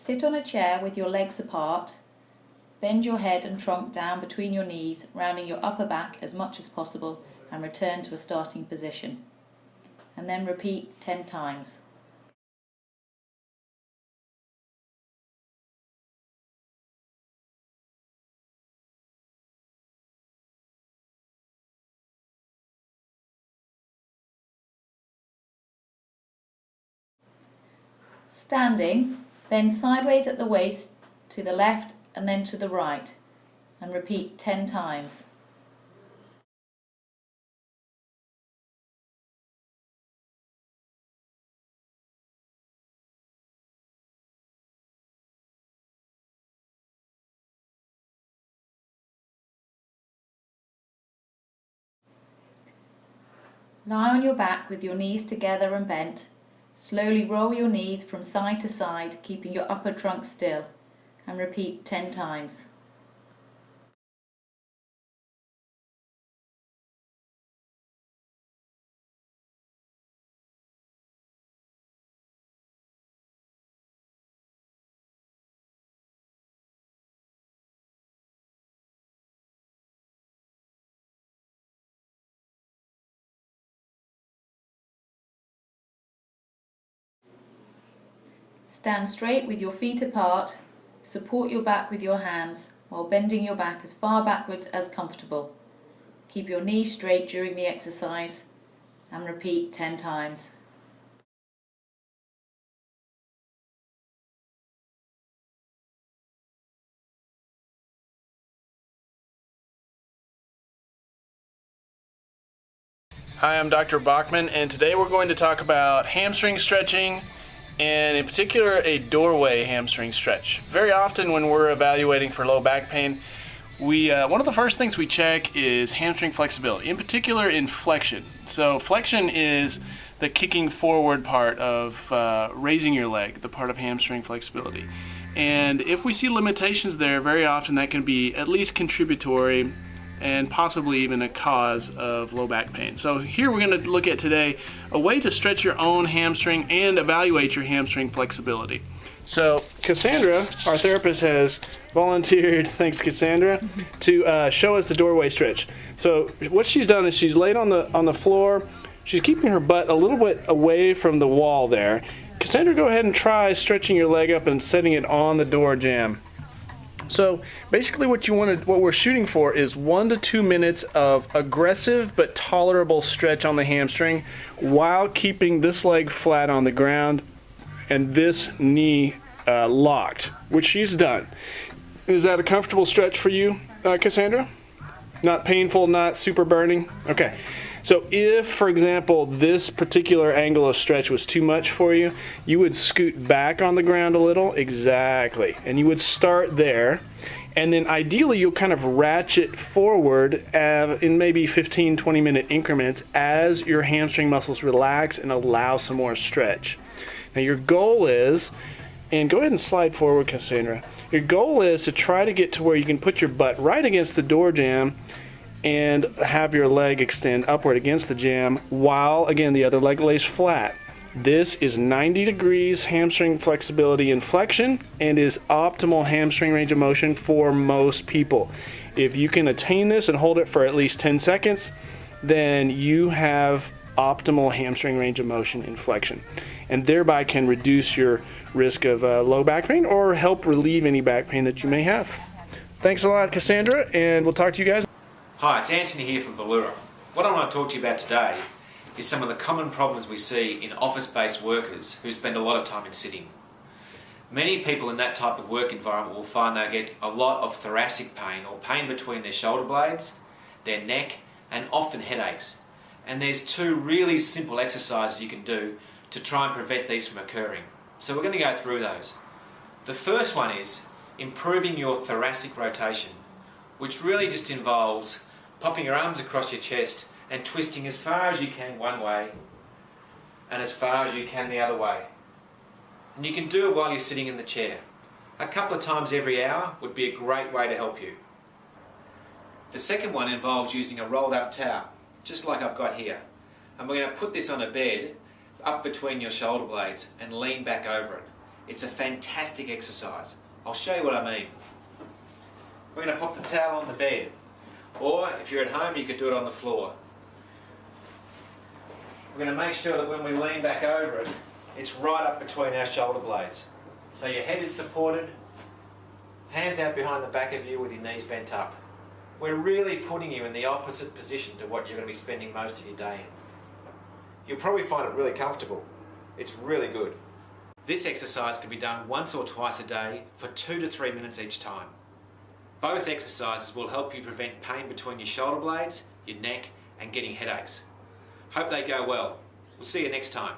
Sit on a chair with your legs apart. Bend your head and trunk down between your knees, rounding your upper back as much as possible, and return to a starting position. And then repeat 10 times. Standing, bend sideways at the waist, to the left and then to the right, and repeat 10 times. Lie on your back with your knees together and bent. Slowly roll your knees from side to side, keeping your upper trunk still, and repeat 10 times. Stand straight with your feet apart, support your back with your hands while bending your back as far backwards as comfortable. Keep your knees straight during the exercise and repeat 10 times. Hi, I'm Dr. Bachman, and today we're going to talk about hamstring stretching, and in particular a doorway hamstring stretch. Very often when we're evaluating for low back pain, one of the first things we check is hamstring flexibility, in particular in flexion. So flexion is the kicking forward part of raising your leg, the part of hamstring flexibility. And if we see limitations there, very often that can be at least contributory and possibly even a cause of low back pain. So here we're going to look at today a way to stretch your own hamstring and evaluate your hamstring flexibility. So Cassandra, our therapist, has volunteered, thanks Cassandra, to show us the doorway stretch. So what she's done is she's laid on the floor. She's keeping her butt a little bit away from the wall there. Cassandra, go ahead and try stretching your leg up and setting it on the door jamb. So basically what we're shooting for is 1 to 2 minutes of aggressive but tolerable stretch on the hamstring while keeping this leg flat on the ground and this knee locked, which she's done. Is that a comfortable stretch for you, Cassandra? Not painful, not super burning? Okay. So if, for example, this particular angle of stretch was too much for you, you would scoot back on the ground a little. Exactly. And you would start there. And then ideally, you'll kind of ratchet forward in maybe 15, 20-minute increments as your hamstring muscles relax and allow some more stretch. Now, your goal is, and go ahead and slide forward, Cassandra. Your goal is to try to get to where you can put your butt right against the door jamb and have your leg extend upward against the jamb while, again, the other leg lays flat. This is 90 degrees hamstring flexibility and flexion and is optimal hamstring range of motion for most people. If you can attain this and hold it for at least 10 seconds, then you have optimal hamstring range of motion and flexion, and thereby can reduce your risk of low back pain or help relieve any back pain that you may have. Thanks a lot, Cassandra, and we'll talk to you guys. Hi, it's Anthony here from Ballura. What I want to talk to you about today is some of the common problems we see in office-based workers who spend a lot of time in sitting. Many people in that type of work environment will find they get a lot of thoracic pain or pain between their shoulder blades, their neck, and often headaches. And there's 2 really simple exercises you can do to try and prevent these from occurring. So we're going to go through those. The first one is improving your thoracic rotation, which really just involves popping your arms across your chest and twisting as far as you can one way and as far as you can the other way. And you can do it while you're sitting in the chair. A couple of times every hour would be a great way to help you. The second one involves using a rolled up towel, just like I've got here. And we're going to put this on a bed up between your shoulder blades and lean back over it. It's a fantastic exercise. I'll show you what I mean. We're going to pop the towel on the bed, or if you're at home you could do it on the floor. We're going to make sure that when we lean back over it, it's right up between our shoulder blades. So your head is supported, hands out behind the back of you with your knees bent up. We're really putting you in the opposite position to what you're going to be spending most of your day in. You'll probably find it really comfortable. It's really good. This exercise can be done once or twice a day for 2 to 3 minutes each time. Both exercises will help you prevent pain between your shoulder blades, your neck, and getting headaches. Hope they go well. We'll see you next time.